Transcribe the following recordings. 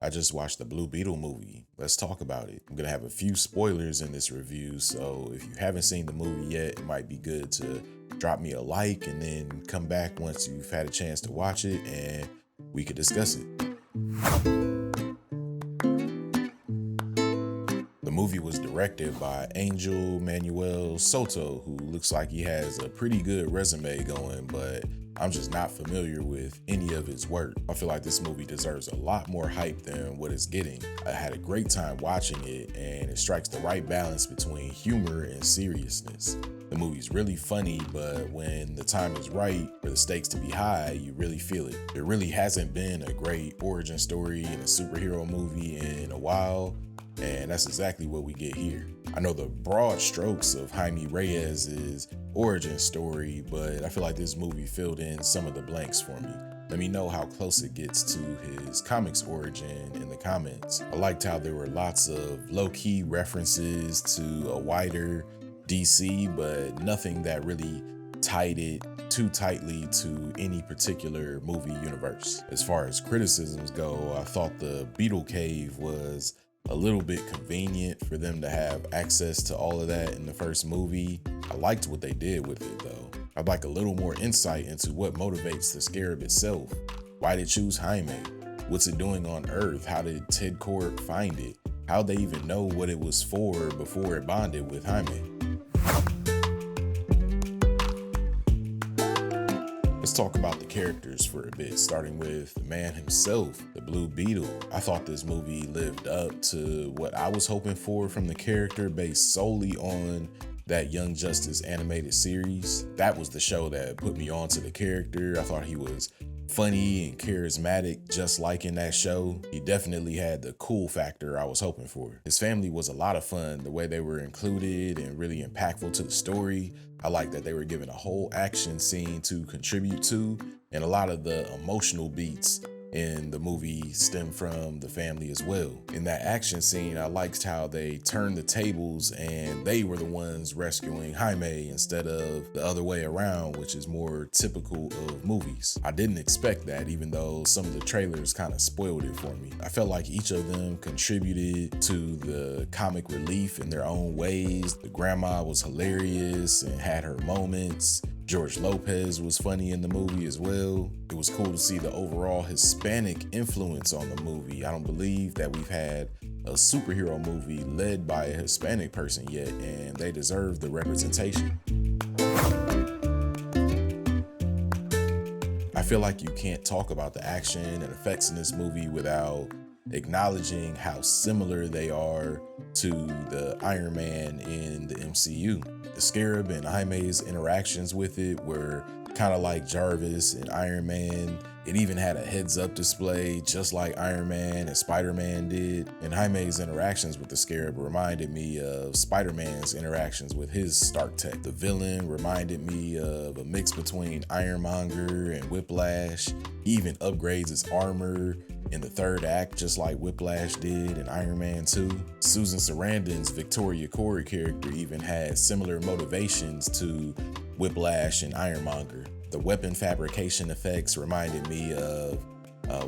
I just watched the Blue Beetle movie. Let's talk about it. I'm gonna have a few spoilers in this review, so if you haven't seen the movie yet, it might be good to drop me a like and then come back once you've had a chance to watch it and we could discuss it. The movie was directed by Angel Manuel Soto, who looks like he has a pretty good resume going, but I'm just not familiar with any of his work. I feel like this movie deserves a lot more hype than what it's getting. I had a great time watching it, and it strikes the right balance between humor and seriousness. The movie's really funny, but when the time is right for the stakes to be high, you really feel it. There really hasn't been a great origin story in a superhero movie in a while, and that's exactly what we get here. I know the broad strokes of Jaime Reyes' origin story, but I feel like this movie filled in some of the blanks for me. Let me know how close it gets to his comics origin in the comments. I liked how there were lots of low-key references to a wider DC, but nothing that really tied it too tightly to any particular movie universe. As far as criticisms go, I thought the Beetle Cave was a little bit convenient for them to have access to all of that in the first movie. I liked what they did with it though. I'd like a little more insight into what motivates the scarab itself. Why did it choose Jaime? What's it doing on Earth? How did Ted Kord find it? How'd they even know what it was for before it bonded with Jaime? Let's talk about the characters for a bit, starting with the man himself, the Blue Beetle. I thought this movie lived up to what I was hoping for from the character based solely on that Young Justice animated series. That was the show that put me onto the character. I thought he was funny and charismatic, just like in that show. He definitely had the cool factor I was hoping for. His family was a lot of fun, the way they were included and really impactful to the story. I like that they were given a whole action scene to contribute to, and a lot of the emotional beats in the movie stem from the family as well. In that action scene, I liked how they turned the tables and they were the ones rescuing Jaime instead of the other way around, which is more typical of movies. I didn't expect that, even though some of the trailers kind of spoiled it for me. I felt like each of them contributed to the comic relief in their own ways. The grandma was hilarious and had her moments. George Lopez was funny in the movie as well. It was cool to see the overall Hispanic influence on the movie. I don't believe that we've had a superhero movie led by a Hispanic person yet, and they deserve the representation. I feel like you can't talk about the action and effects in this movie without acknowledging how similar they are to the Iron Man in the MCU. The Scarab and Jaime's interactions with it were kind of like Jarvis and Iron Man. It even had a heads-up display just like Iron Man and Spider-Man did. And Jaime's interactions with the Scarab reminded me of Spider-Man's interactions with his Stark Tech. The villain reminded me of a mix between Ironmonger and Whiplash. He even upgrades his armor in the third act, just like Whiplash did in Iron Man 2. Susan Sarandon's Victoria Corey character even had similar motivations to Whiplash and Ironmonger. The weapon fabrication effects reminded me of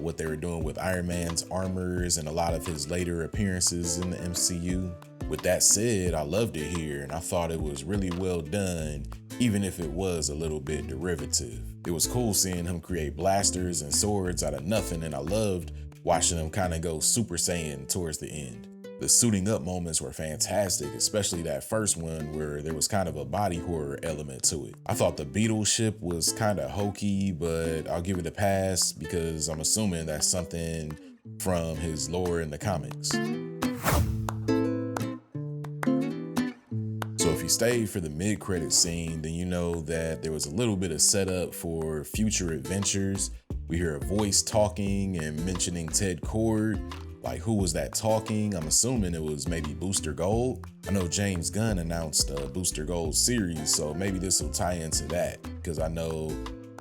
what they were doing with Iron Man's armors and a lot of his later appearances in the MCU. With that said, I loved it here and I thought it was really well done, even if it was a little bit derivative. It was cool seeing him create blasters and swords out of nothing, and I loved watching him kind of go Super Saiyan towards the end. The suiting up moments were fantastic, especially that first one where there was kind of a body horror element to it. I thought the Beetle ship was kind of hokey, but I'll give it a pass because I'm assuming that's something from his lore in the comics. So if you stayed for the mid-credit scene, then you know that there was a little bit of setup for future adventures. We hear a voice talking and mentioning Ted Kord. Like, who was that talking? I'm assuming it was maybe Booster Gold. I know James Gunn announced a Booster Gold series, so maybe this will tie into that, because I know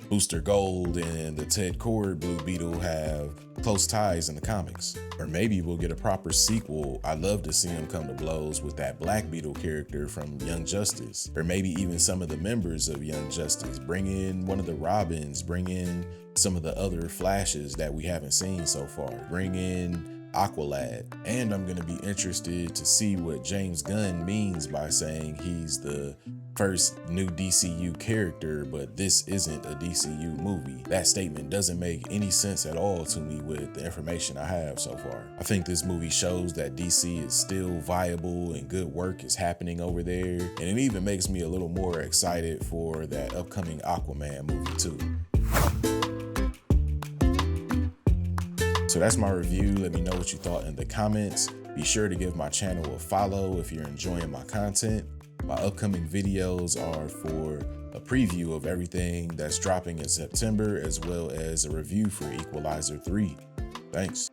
Booster Gold and the Ted Kord Blue Beetle have close ties in the comics. Or maybe we'll get a proper sequel. I'd love to see him come to blows with that Black Beetle character from Young Justice. Or maybe even some of the members of Young Justice. Bring in one of the Robins, bring in some of the other Flashes that we haven't seen so far. Bring in Aqualad. And I'm going to be interested to see what James Gunn means by saying he's the first new DCU character, but this isn't a DCU movie. That statement doesn't make any sense at all to me with the information I have so far. I think this movie shows that DC is still viable and good work is happening over there, and it even makes me a little more excited for that upcoming Aquaman movie too. So that's my review. Let me know what you thought in the comments. Be sure to give my channel a follow if you're enjoying my content. My upcoming videos are for a preview of everything that's dropping in September, as well as a review for Equalizer 3. Thanks.